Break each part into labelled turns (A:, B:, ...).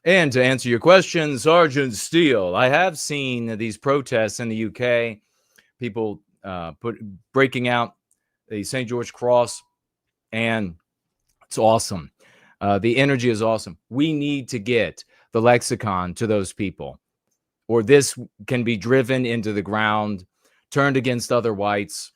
A: And to answer your question, Sergeant Steele, I have seen these protests in the UK, people breaking out the St. George Cross, and it's awesome. The energy is awesome. We need to get the lexicon to those people, or this can be driven into the ground, turned against other whites.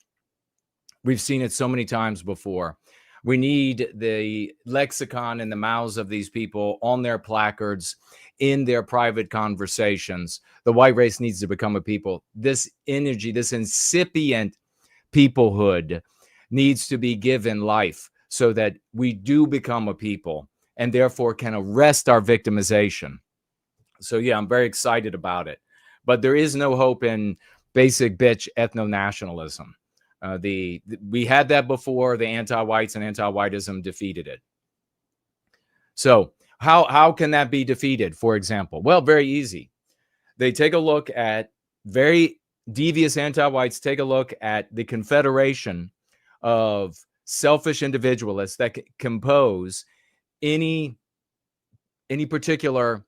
A: We've seen it so many times before. We need the lexicon in the mouths of these people, on their placards, in their private conversations. The white race needs to become a people. This energy, this incipient peoplehood needs to be given life so that we do become a people and therefore can arrest our victimization. So yeah, I'm very excited about it. But there is no hope in basic bitch ethno-nationalism. We had that before. The anti-whites and anti-whiteism defeated it. So how can that be defeated, for example? Well, very easy. They take a look at very devious anti-whites, take a look at the confederation of selfish individualists that compose any particular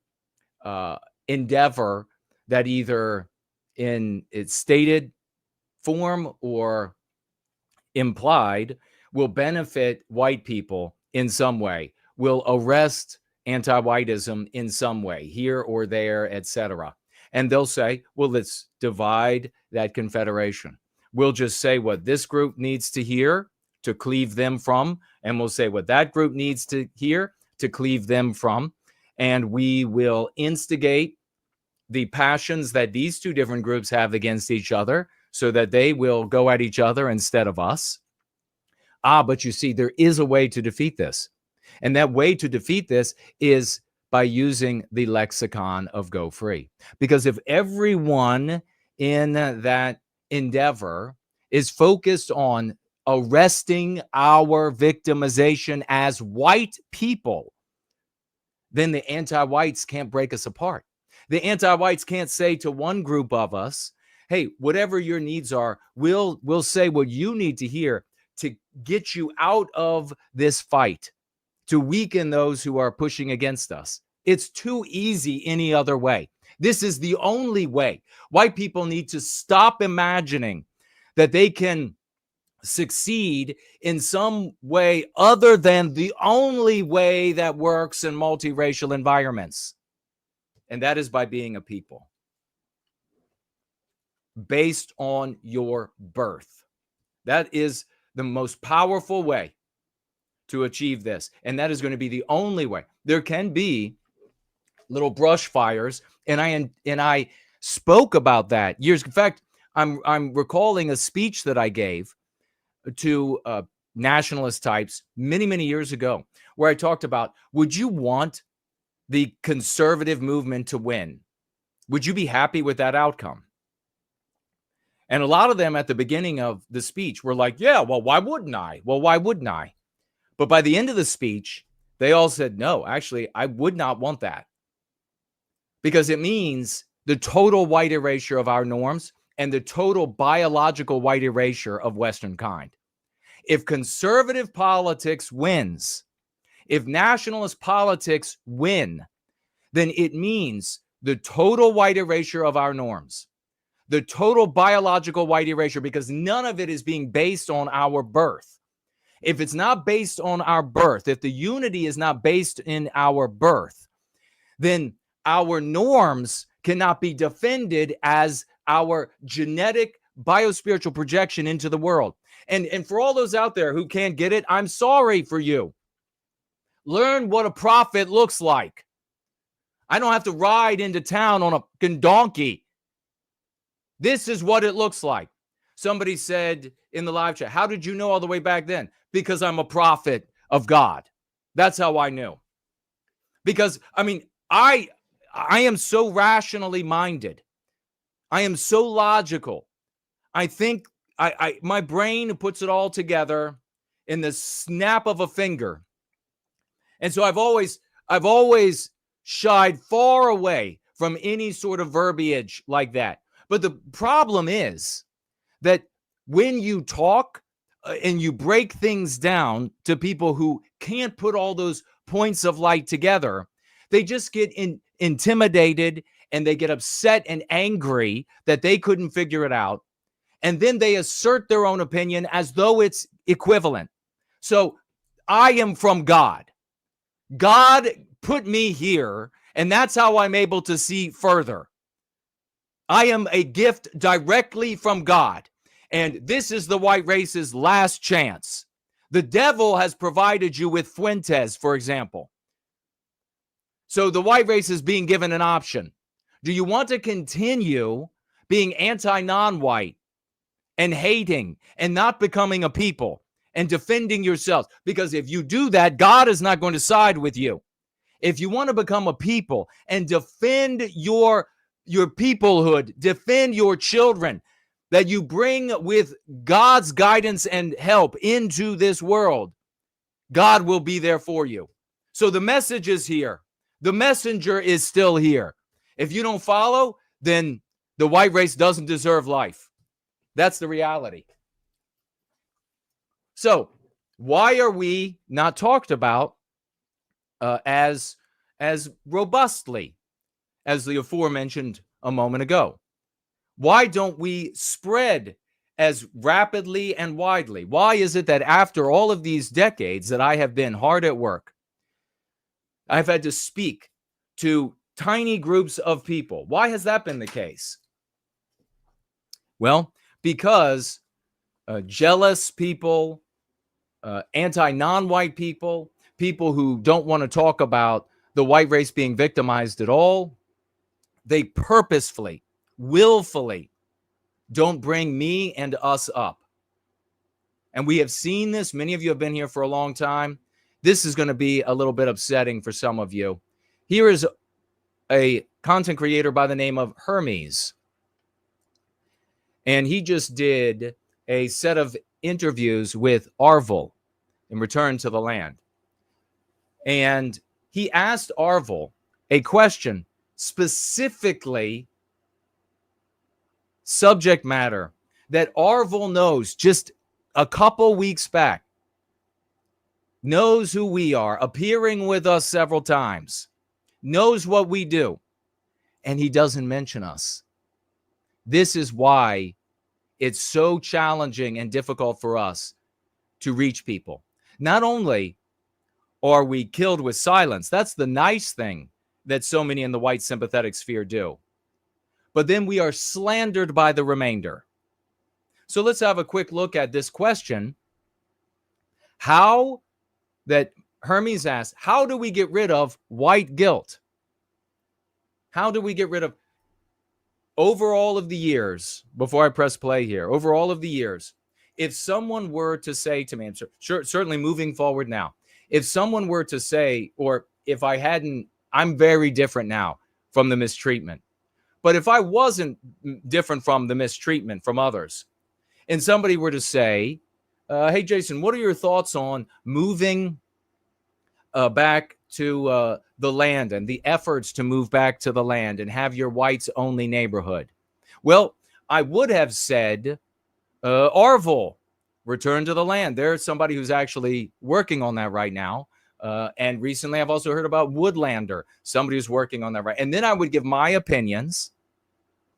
A: endeavor that either in its stated form or implied will benefit white people in some way, will arrest anti-whiteism in some way, here or there, etc. And they'll say, well, let's divide that confederation. We'll just say what this group needs to hear to cleave them from, and we'll say what that group needs to hear to cleave them from. And we will instigate the passions that these two different groups have against each other so that they will go at each other instead of us. But you see, there is a way to defeat this. And that way to defeat this is by using the lexicon of Go Free. Because if everyone in that endeavor is focused on arresting our victimization as white people, then the anti-whites can't break us apart. The anti-whites can't say to one group of us, hey, whatever your needs are, we'll say what you need to hear to get you out of this fight, to weaken those who are pushing against us. It's too easy any other way. This is the only way. White people need to stop imagining that they can succeed in some way other than the only way that works in multiracial environments. And that is by being a people based on your birth. That is the most powerful way to achieve this. And that is going to be the only way. There can be little brush fires. And I spoke about that years. In fact, I'm recalling a speech that I gave to nationalist types many, many years ago, where I talked about, would you want the conservative movement to win? Would you be happy with that outcome? And a lot of them at the beginning of the speech were like, yeah, well, why wouldn't I? Well, why wouldn't I? But by the end of the speech, they all said, no, actually, I would not want that. Because it means the total white erasure of our norms and the total biological white erasure of Western kind. If conservative politics wins, if nationalist politics win, then it means the total white erasure of our norms, the total biological white erasure, because none of it is being based on our birth. If it's not based on our birth, if the unity is not based in our birth, then our norms cannot be defended as our genetic biospiritual projection into the world. And for all those out there who can't get it, I'm sorry for you. Learn what a prophet looks like. I don't have to ride into town on a donkey. This is what it looks like. Somebody said in the live chat, how did you know all the way back then? Because I'm a prophet of God. That's how I knew. Because, I mean, I am so rationally minded. I am so logical. I think my brain puts it all together in the snap of a finger. And so I've always shied far away from any sort of verbiage like that. But the problem is that when you talk and you break things down to people who can't put all those points of light together, They just get intimidated, and they get upset and angry that they couldn't figure it out. And then they assert their own opinion as though it's equivalent. So I am from God. God put me here, and that's how I'm able to see further. I am a gift directly from God, and this is the white race's last chance. The devil has provided you with Fuentes, for example. So the white race is being given an option. Do you want to continue being anti-non-white and hating and not becoming a people and defending yourselves? Because if you do that, God is not going to side with you. If you want to become a people and defend your peoplehood, defend your children that you bring with God's guidance and help into this world, God will be there for you. So the message is here. The messenger is still here. If you don't follow, then the white race doesn't deserve life. That's the reality. So why are we not talked about as robustly as the aforementioned a moment ago? Why don't we spread as rapidly and widely? Why is it that after all of these decades that I have been hard at work, I've had to speak to tiny groups of people? Why has that been the case? Well, because jealous people, anti-non-white people, people who don't want to talk about the white race being victimized at all, they purposefully, willfully don't bring me and us up. And we have seen this. Many of you have been here for a long time. This is going to be a little bit upsetting for some of you. Here is a content creator by the name of Hermes. And he just did a set of interviews with Arvel in Return to the Land. And he asked Arvel a question, specifically subject matter that Arvel knows just a couple weeks back, knows who we are, appearing with us several times, knows what we do, and he doesn't mention us. This is why it's so challenging and difficult for us to reach people. Not only are we killed with silence, that's the nice thing that so many in the white sympathetic sphere do, but then we are slandered by the remainder. So let's have a quick look at this question. How that Hermes asked, how do we get rid of white guilt? How do we get rid of, over all of the years, before I press play here, over all of the years, if someone were to say to me, and certainly moving forward now, if someone were to say, or if I hadn't, I'm very different now from the mistreatment. But if I wasn't different from the mistreatment from others, and somebody were to say, hey, Jason, what are your thoughts on moving back to the land and the efforts to move back to the land and have your whites only neighborhood? Well, I would have said, Arvel, return to the land. There's somebody who's actually working on that right now. And recently I've also heard about Woodlander, somebody who's working on that right. And then I would give my opinions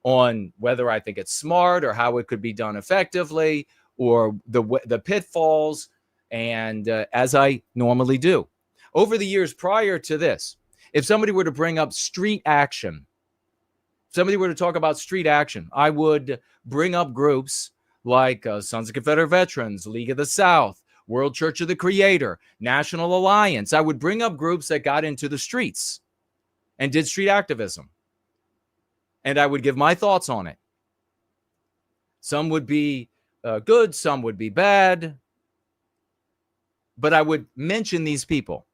A: on whether I think it's smart or how it could be done effectively or the pitfalls, and as I normally do. Over the years prior to this, if somebody were to bring up street action, somebody were to talk about street action, I would bring up groups like Sons of Confederate Veterans, League of the South, World Church of the Creator, National Alliance. I would bring up groups that got into the streets and did street activism. And I would give my thoughts on it. Some would be good, some would be bad. But I would mention these people.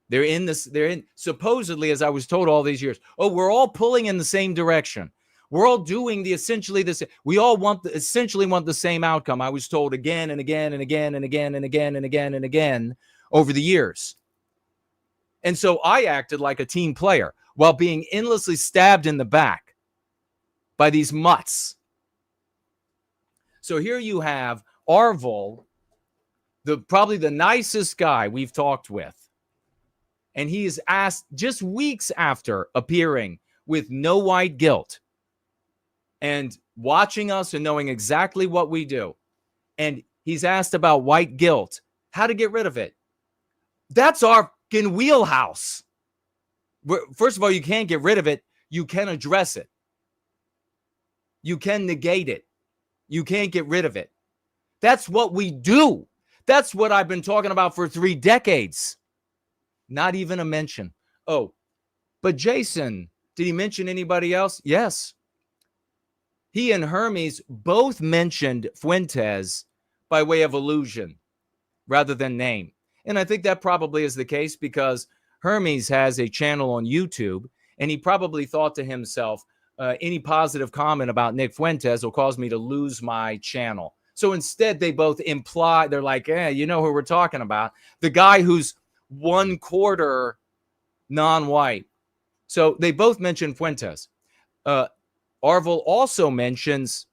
A: They're in supposedly, as I was told all these years, oh, we're all pulling in the same direction. We're all doing essentially this. We all essentially want the same outcome. I was told again and again and again and again and again and again and again over the years. And so I acted like a team player while being endlessly stabbed in the back by these mutts. So here you have Arvel, probably the nicest guy we've talked with, And he is asked just weeks after appearing with no white guilt and watching us and knowing exactly what we do. And he's asked about white guilt, how to get rid of it. That's our fucking wheelhouse. First of all, you can't get rid of it. You can address it. You can negate it. You can't get rid of it. That's what we do. That's what I've been talking about for 3 decades. Not even a mention. Oh, but Jason, did he mention anybody else? Yes. He and Hermes both mentioned Fuentes by way of allusion rather than name. And I think that probably is the case because Hermes has a channel on YouTube, and he probably thought to himself, any positive comment about Nick Fuentes will cause me to lose my channel. So instead, they both imply, they're like, you know who we're talking about. The guy who's 1/4 non-white. So they both mentioned Fuentes. Arvil also mentions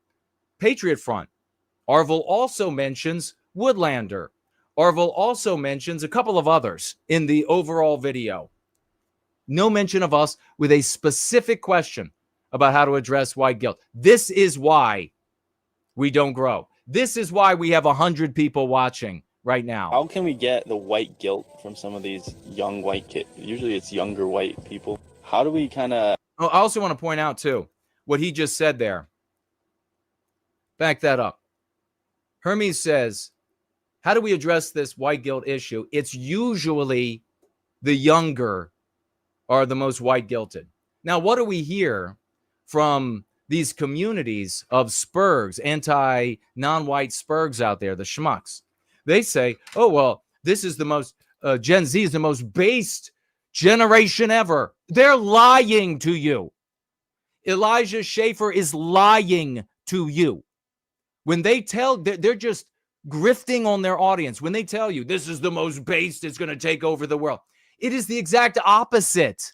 A: Patriot Front. Arvil also mentions Woodlander. Arvil also mentions a couple of others in the overall video. No mention of us with a specific question about how to address white guilt. This is why we don't grow. This is why we have 100 people watching right now.
B: How can we get the white guilt from some of these young white kids? Usually it's younger white people. How do we kind of...
A: I also want to point out, too, what he just said there. Back that up. Hermes says, how do we address this white guilt issue? It's usually the younger are the most white guilted. Now, what do we hear from these communities of spurgs, anti-non-white spurgs out there, the schmucks? They say, oh, well, this is the most, Gen Z is the most based generation ever. They're lying to you. Elijah Schaffer is lying to you. When they tell, they're just grifting on their audience. When they tell you this is the most based, it's going to take over the world. It is the exact opposite.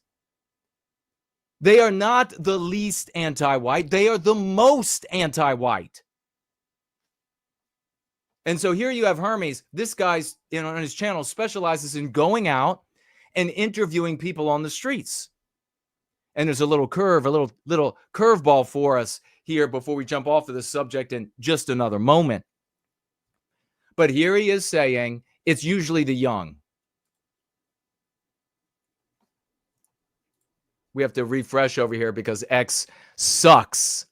A: They are not the least anti-white. They are the most anti-white. And so here you have Hermes. This guy's, on his channel specializes in going out and interviewing people on the streets. And there's a little curveball for us here before we jump off of this subject in just another moment. But here he is saying it's usually the young. We have to refresh over here because X sucks.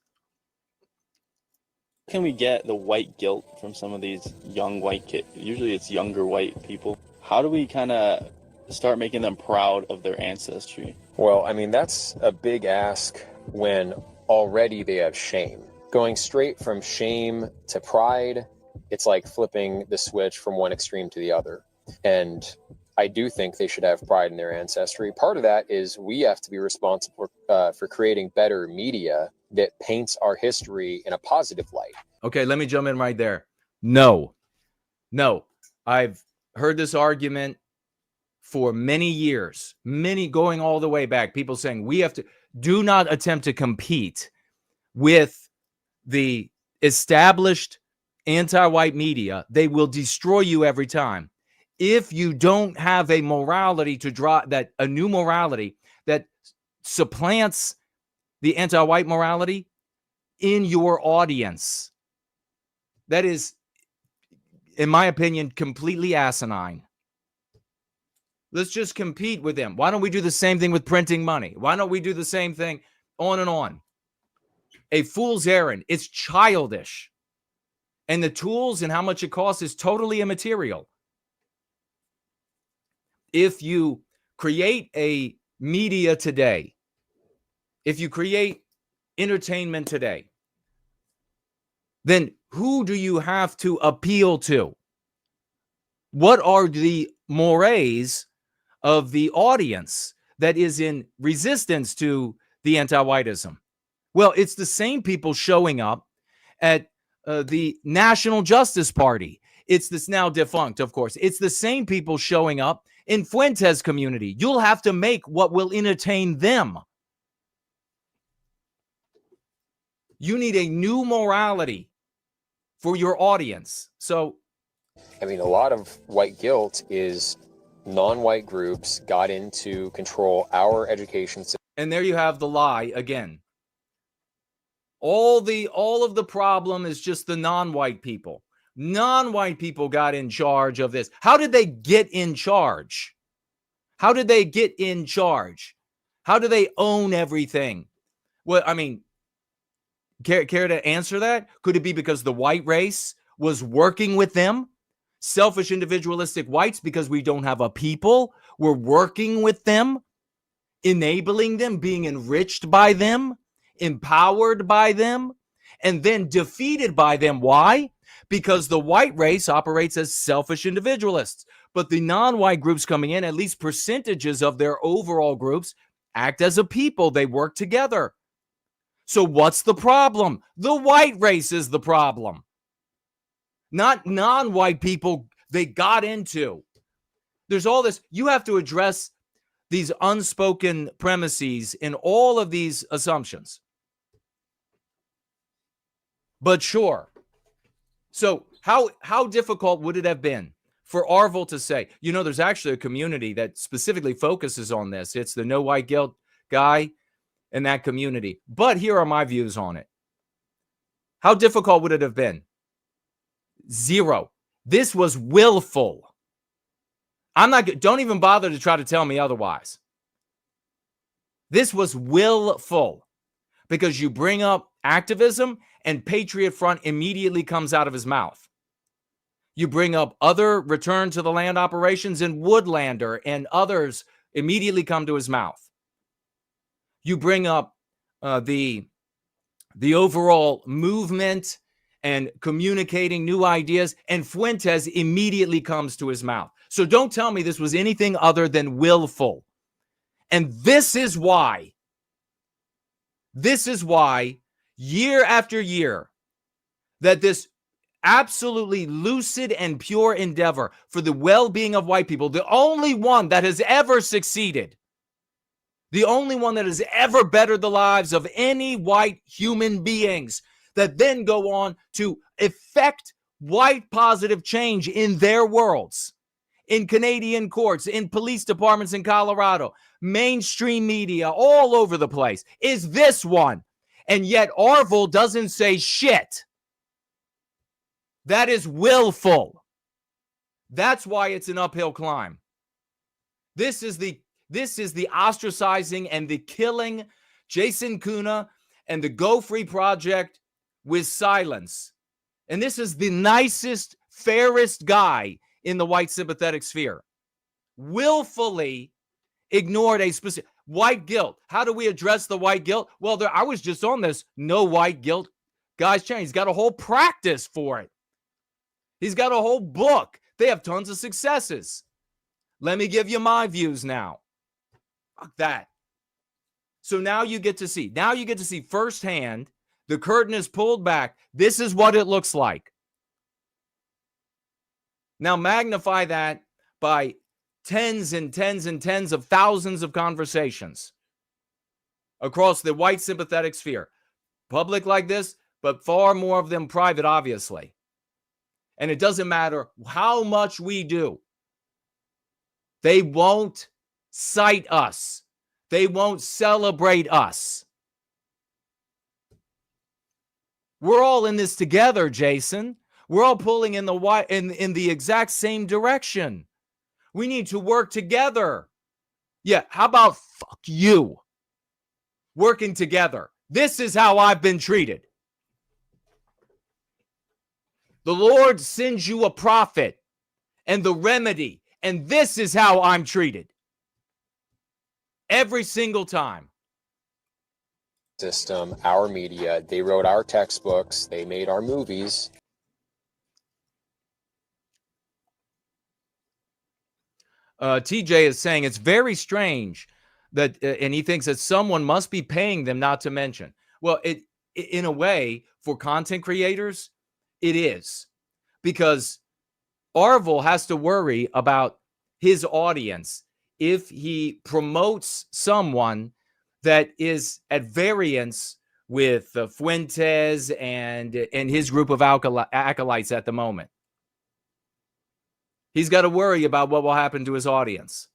B: Can we get the white guilt from some of these young white kids? Usually it's younger white people. How do we kind of start making them proud of their ancestry?
C: Well, I mean, that's a big ask when already they have shame. Going straight from shame to pride, it's like flipping the switch from one extreme to the other. And I do think they should have pride in their ancestry. Part of that is we have to be responsible for creating better media that paints our history in a positive light.
A: Okay, let me jump in right there. No. I've heard this argument for many years, going all the way back. People saying we have to do not attempt to compete with the established anti-white media. They will destroy you every time. If you don't have a morality to draw a new morality that supplants the anti-white morality in your audience, that is, in my opinion, completely asinine. Let's just compete with them. Why don't we do the same thing with printing money? Why don't we do the same thing on and on? A fool's errand. It's childish. And the tools and how much it costs is totally immaterial. If you create a media today, if you create entertainment today, then who do you have to appeal to? What are the mores of the audience that is in resistance to the anti-whiteism? Well, it's the same people showing up at the National Justice Party. It's this now defunct, of course. It's the same people showing up in Fuentes community. You'll have to make what will entertain them. You need a new morality for your audience. So,
C: I mean, a lot of white guilt is non-white groups got in to control our education system.
A: And there you have the lie again. All of the problem is just the non-white people. Non-white people got in charge of this. How did they get in charge? How did they get in charge? How do they own everything? Well, I mean, care to answer that? Could it be because the white race was working with them? Selfish, individualistic whites, because we don't have a people, we're working with them, enabling them, being enriched by them, empowered by them, and then defeated by them. Why? Because the white race operates as selfish individualists, but the non-white groups coming in, at least percentages of their overall groups, act as a people. They work together. So what's the problem? The white race is the problem, not non-white people they got into. There's all this. You have to address these unspoken premises in all of these assumptions. But sure. So how difficult would it have been for Arvel to say, you know, there's actually a community that specifically focuses on this. It's the no white guilt guy in that community. But here are my views on it. How difficult would it have been? Zero. This was willful. Don't even bother to try to tell me otherwise. This was willful because you bring up activism and Patriot Front immediately comes out of his mouth. You bring up other return to the land operations and Woodlander and others immediately come to his mouth. You bring up the overall movement and communicating new ideas, and Fuentes immediately comes to his mouth. So don't tell me this was anything other than willful. And this is why year after year that this absolutely lucid and pure endeavor for the well-being of white people, the only one that has ever succeeded, the only one that has ever bettered the lives of any white human beings that then go on to effect white positive change in their worlds, in Canadian courts, in police departments in Colorado, mainstream media, all over the place, is this one. And yet Arvel doesn't say shit. That is willful. That's why it's an uphill climb. This is the ostracizing and the killing Jason Köhne and the Go Free Project with silence. And this is the nicest, fairest guy in the white sympathetic sphere. Willfully ignored a specific white guilt. How do we address the white guilt? Well, I was just on this no white guilt guy's channel. He's got a whole practice for it. He's got a whole book. They have tons of successes. Let me give you my views now. Fuck that. So now you get to see firsthand. The curtain is pulled back. This is what it looks like. Now magnify that by tens and tens and tens of thousands of conversations across the white sympathetic sphere. Public like this, but far more of them private, obviously. And it doesn't matter how much we do. They won't cite us. They won't celebrate us. We're all in this together, Jason. We're all pulling in the exact same direction. We need to work together. Yeah, how about fuck you? Working together. This is how I've been treated. The Lord sends you a prophet and the remedy, and this is how I'm treated. Every single time.
C: System, our media, they wrote our textbooks, they made our movies.
A: TJ is saying it's very strange that, and he thinks that someone must be paying them not to mention. Well, in a way, for content creators, it is. Because Arvel has to worry about his audience if he promotes someone that is at variance with Fuentes and his group of acolytes at the moment. He's got to worry about what will happen to his audience.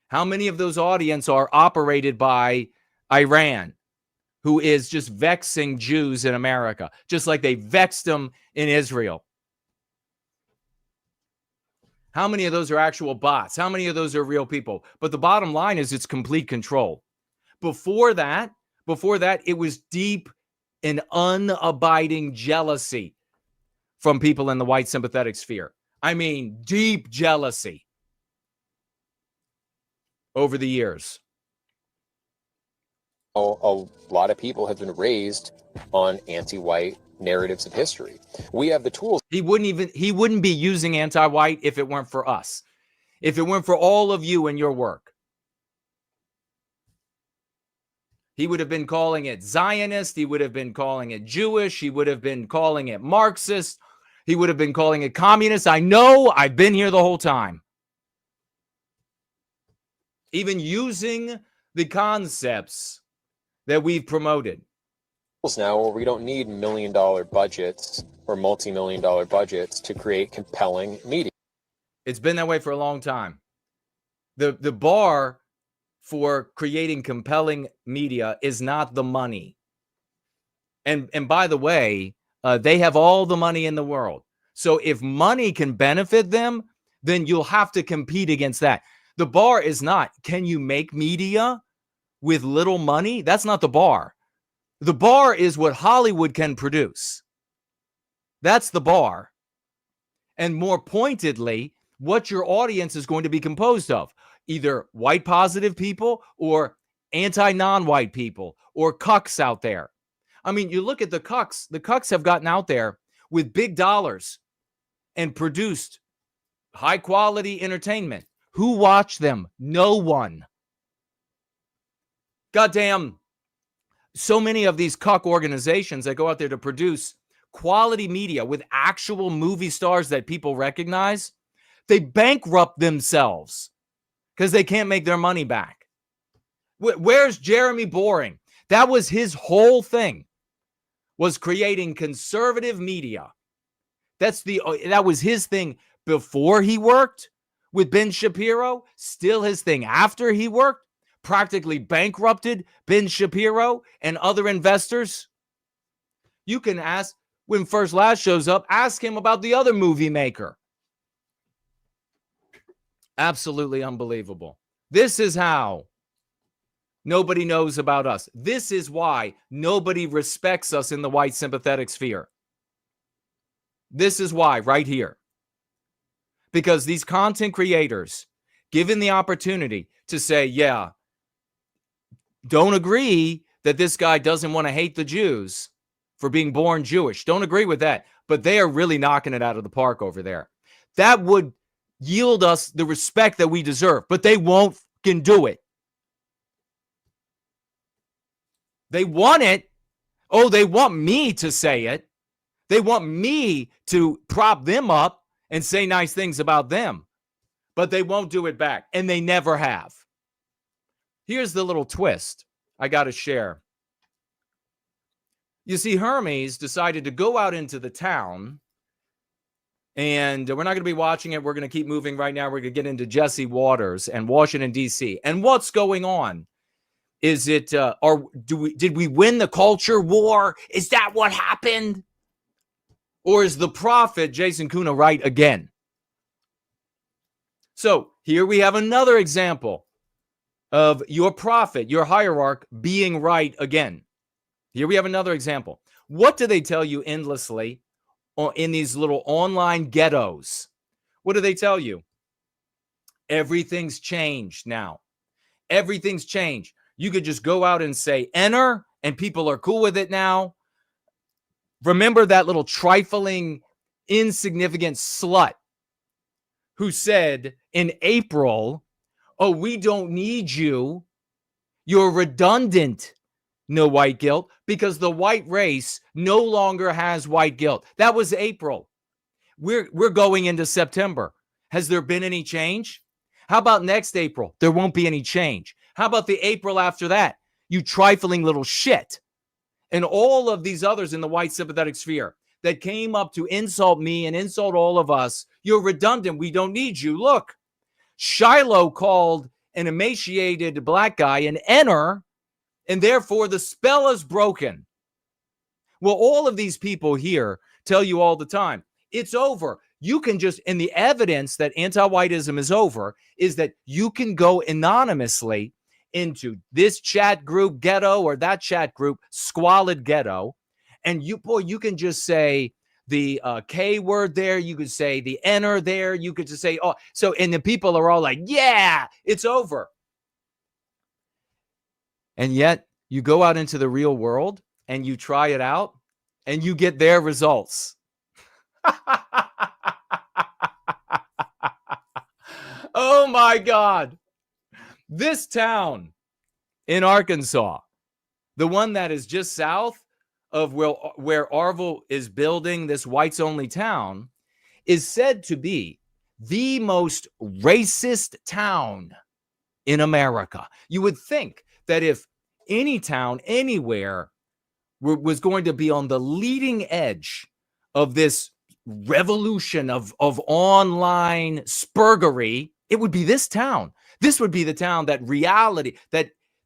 A: How many of those audience are operated by Iran, who is just vexing Jews in America, just like they vexed them in Israel? How many of those are actual bots? How many of those are real people? But the bottom line is it's complete control. Before that, it was deep and unabiding jealousy from people in the white sympathetic sphere. I mean, deep jealousy over the years.
C: A lot of people have been raised on anti-white narratives of history. We have the tools.
A: He wouldn't be using anti-white if it weren't for us. If it weren't for all of you and your work. He would have been calling it Zionist. He would have been calling it Jewish. He would have been calling it Marxist. He would have been calling it communist. I know, I've been here the whole time. Even using the concepts that we've promoted.
C: Now where we don't need $1 million budgets or multi-million-dollar budgets to create compelling media.
A: It's been that way for a long time. The bar for creating compelling media is not the money. And by the way, they have all the money in the world. So if money can benefit them, then you'll have to compete against that. The bar is not, can you make media with little money? That's not the bar. The bar is what Hollywood can produce. That's the bar. And more pointedly, what your audience is going to be composed of. Either white positive people or anti-non-white people or cucks out there. I mean, you look at the cucks. The cucks have gotten out there with big dollars and produced high-quality entertainment. Who watched them? No one. Goddamn, so many of these cuck organizations that go out there to produce quality media with actual movie stars that people recognize, they bankrupt themselves because they can't make their money back. Where's Jeremy Boring? That was his whole thing, was creating conservative media. That was his thing before he worked with Ben Shapiro, still his thing after he worked, practically bankrupted Ben Shapiro and other investors. You can ask, when First Last shows up, ask him about the other movie maker. Absolutely unbelievable. This is how nobody knows about us. This is why nobody respects us in the white sympathetic sphere. This is why, right here. Because these content creators, given the opportunity to say, yeah, don't agree that this guy doesn't want to hate the Jews for being born Jewish. Don't agree with that. But they are really knocking it out of the park over there. That would yield us the respect that we deserve, but they won't fucking do it. They want it. Oh, they want me to say it. They want me to prop them up and say nice things about them, but they won't do it back, and they never have. Here's the little twist I got to share. You see, Hermes decided to go out into the town, and we're not going to be watching it. We're going to keep moving right now. We're going to get into Jesse Waters and Washington, D.C. And what's going on? Is it, did we win the culture war? Is that what happened? Or is the prophet Jason Köhne right again? So here we have another example of your prophet, your hierarch, being right again. Here we have another example. What do they tell you endlessly in these little online ghettos? What do they tell you? Everything's changed now. Everything's changed. You could just go out and say enter, and people are cool with it now. Remember that little trifling, insignificant slut who said in April, oh, we don't need you. You're redundant. No white guilt, because the white race no longer has white guilt. That was April. We're going into September. Has there been any change? How about next April? There won't be any change. How about the April after that? You trifling little shit. And all of these others in the white sympathetic sphere, that came up to insult me and insult all of us, you're redundant. We don't need you. Look, Shiloh called an emaciated black guy an Enner, and therefore the spell is broken. Well, all of these people here tell you all the time, it's over. You can just, and the evidence that anti-whiteism is over is that you can go anonymously into this chat group ghetto or that chat group squalid ghetto, and you can just say the K word there. You could say the Enner there. You could just say, oh, so, and the people are all like, yeah, it's over. And yet you go out into the real world and you try it out and you get their results. Oh my God. This town in Arkansas, the one that is just south of where Arville is building this whites only town, is said to be the most racist town in America. You would think that if any town anywhere was going to be on the leading edge of this revolution of online spurgery, it would be this town. This would be the town that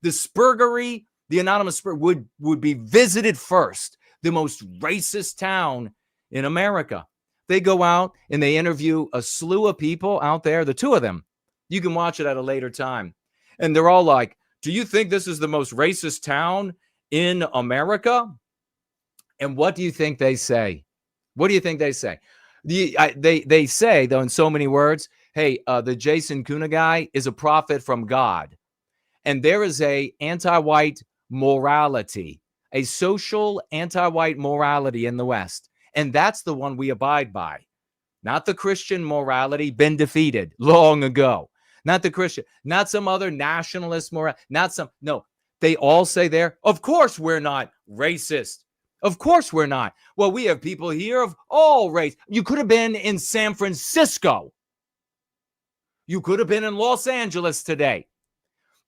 A: the spurgery, the anonymous would be visited first. The most racist town in America. They go out and they interview a slew of people out there, the two of them. You can watch it at a later time. And they're all like, do you think this is the most racist town in America? And what do you think they say? What do you think they say? They say, though, in so many words, hey, the Jason Köhne guy is a prophet from God. And there is a anti-white morality, a social anti-white morality in the West. And that's the one we abide by. Not the Christian morality, been defeated long ago. Not the Christian, not some other nationalist morality, no. They all say there, of course we're not racist. Of course we're not. Well, we have people here of all race. You could have been in San Francisco. You could have been in Los Angeles today.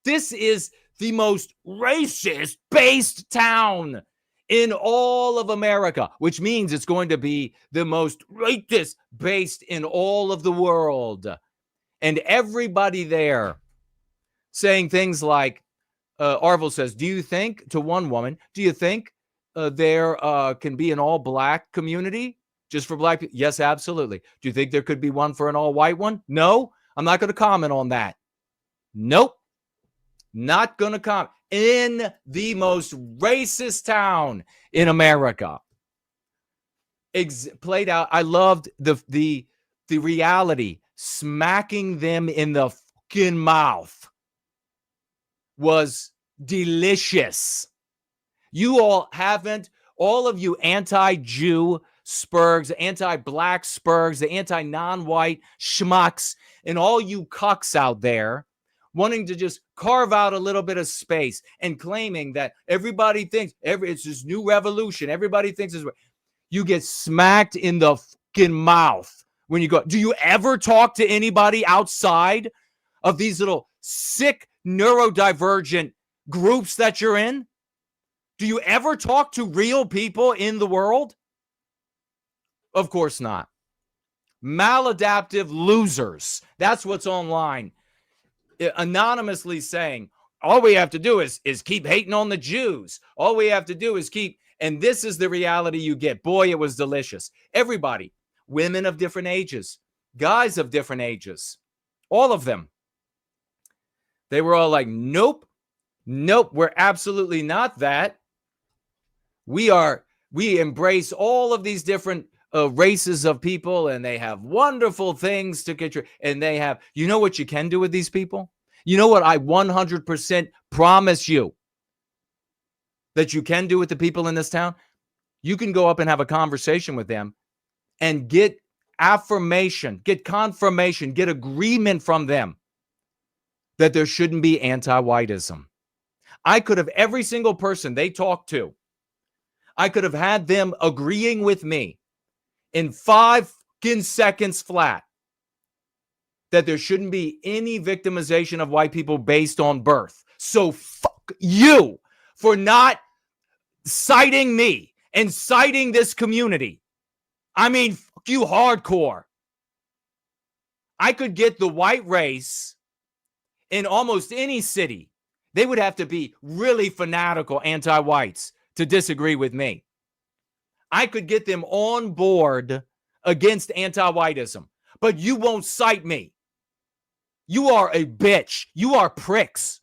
A: This is the most racist-based town in all of America, which means it's going to be the most racist-based in all of the world. And everybody there saying things like, Arville says, do you think, to one woman, do you think there can be an all-black community just for black people? Yes, absolutely. Do you think there could be one for an all-white one? No, I'm not going to comment on that. Nope. Not going to comment. In the most racist town in America. Played out. I loved the reality. Smacking them in the fucking mouth was delicious. You all of you anti-Jew spurgs, anti-black spurgs, the anti-non-white schmucks, and all you cucks out there wanting to just carve out a little bit of space and claiming that everybody thinks it's this new revolution. Everybody thinks it's, you get smacked in the fucking mouth when you go. Do you ever talk to anybody outside of these little sick neurodivergent groups that you're in? Do you ever talk to real people in the world? Of course not. Maladaptive losers. That's what's online. Anonymously saying, all we have to do is keep hating on the Jews. All we have to do is and this is the reality you get. Boy, it was delicious. Everybody, women of different ages, guys of different ages, all of them. They were all like, nope, we're absolutely not that. We embrace all of these different races of people, and they have wonderful things to get and they have, you know what you can do with these people? You know what I 100% promise you that you can do with the people in this town? You can go up and have a conversation with them and get affirmation, get confirmation, get agreement from them that there shouldn't be anti-whiteism. I could have, every single person they talked to, I could have had them agreeing with me in 5 seconds flat that there shouldn't be any victimization of white people based on birth. So fuck you for not citing me and citing this community I mean, fuck you hardcore. I could get the white race in almost any city. They would have to be really fanatical anti-whites to disagree with me. I could get them on board against anti-whiteism, but you won't cite me. You are a bitch. You are pricks.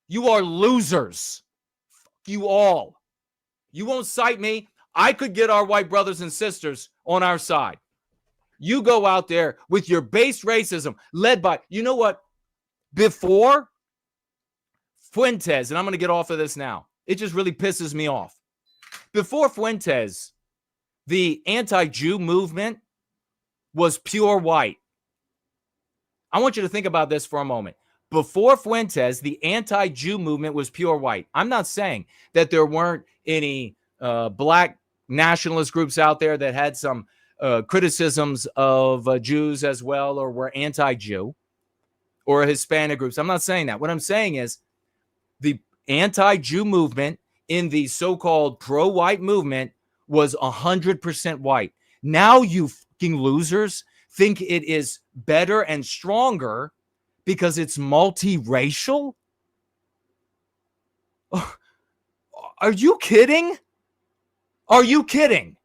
A: You are losers. Fuck you all. You won't cite me. I could get our white brothers and sisters on our side. You go out there with your base racism led by, you know what? Before Fuentes, and I'm going to get off of this now. It just really pisses me off. Before Fuentes, the anti-Jew movement was pure white. I want you to think about this for a moment. Before Fuentes, the anti-Jew movement was pure white. I'm not saying that there weren't any black nationalist groups out there that had some criticisms of Jews as well, or were anti-Jew, or Hispanic groups. I'm not saying that. What I'm saying is the anti-Jew movement in the so-called pro-white movement was 100% white. Now you fucking losers think it is better and stronger because it's multiracial? Are you kidding? Are you kidding?